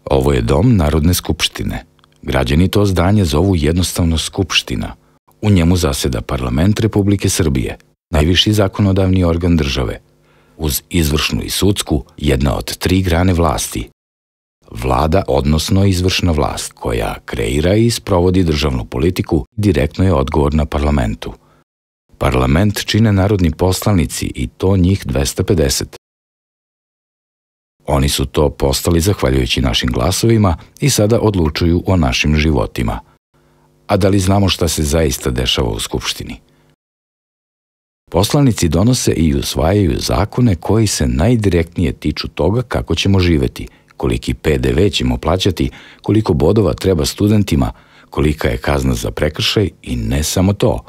Ovo je dom Narodne skupštine. Građani to zdanje zovu jednostavno Skupština. U njemu zaseda Parlament Republike Srbije, najviši zakonodavni organ države, uz izvršnu i sudsku, jedna od 3 grane vlasti. Vlada, odnosno izvršna vlast, koja kreira i sprovodi državnu politiku, direktno je odgovorna parlamentu. Parlament čine narodni poslanici i to njih 250. Oni su to postali zahvaljujući našim glasovima i sada odlučuju o našim životima. A da li znamo šta se zaista dešava u Skupštini? Poslanici donose i usvajaju zakone koji se najdirektnije tiču toga kako ćemo živeti, koliki PDV ćemo plaćati, koliko bodova treba studentima, kolika je kazna za prekršaj i ne samo to.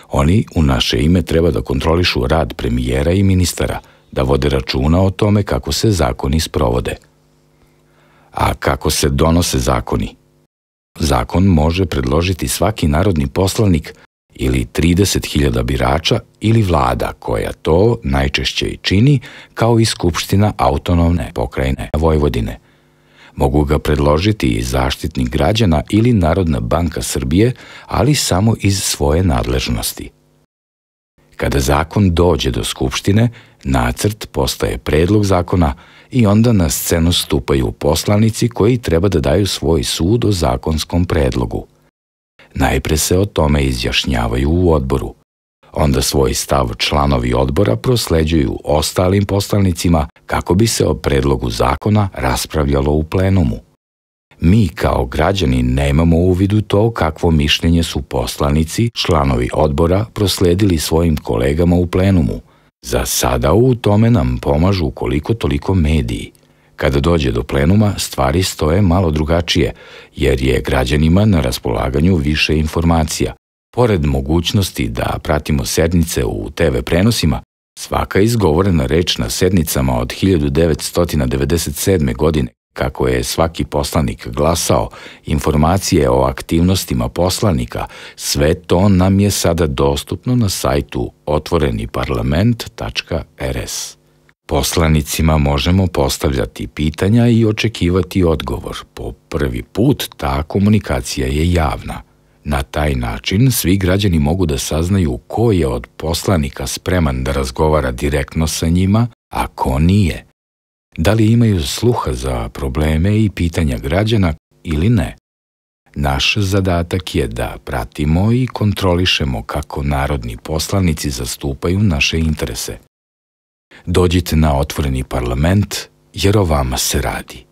Oni u naše ime treba da kontrolišu rad premijera i ministara, da vode računa o tome kako se zakoni sprovode. A kako se donose zakoni? Zakon može predložiti svaki narodni poslanik ili 30.000 birača ili vlada koja to najčešće i čini, kao i Skupština autonomne pokrajine Vojvodine. Mogu ga predložiti i Zaštitnik građana ili Narodna banka Srbije, ali samo iz svoje nadležnosti. Kada zakon dođe do Skupštine, nacrt postaje predlog zakona i onda na scenu stupaju poslanici koji treba da daju svoj sud o zakonskom predlogu. Najpre se o tome izjašnjavaju u odboru. Onda svoj stav članovi odbora prosleđuju ostalim poslanicima kako bi se o predlogu zakona raspravljalo u plenumu. Mi kao građani nemamo uvid u to kakvo mišljenje su poslanici, članovi odbora, prosledili svojim kolegama u plenumu. Za sada u tome nam pomažu koliko toliko mediji. Kada dođe do plenuma, stvari stoje malo drugačije, jer je građanima na raspolaganju više informacija. Pored mogućnosti da pratimo sednice u TV prenosima, svaka izgovorena reč na sednicama od 1997. godine, kako je svaki poslanik glasao, informacije o aktivnostima poslanika, sve to nam je sada dostupno na sajtu otvoreniparlament.rs. Poslanicima možemo postavljati pitanja i očekivati odgovor. Po prvi put ta komunikacija je javna. Na taj način svi građani mogu da saznaju ko je od poslanika spreman da razgovara direktno sa njima, a ko nije. Da li imaju sluha za probleme i pitanja građana ili ne? Naš zadatak je da pratimo i kontrolišemo kako narodni poslanici zastupaju naše interese. Dođite na Otvoreni parlament, jer o vama se radi.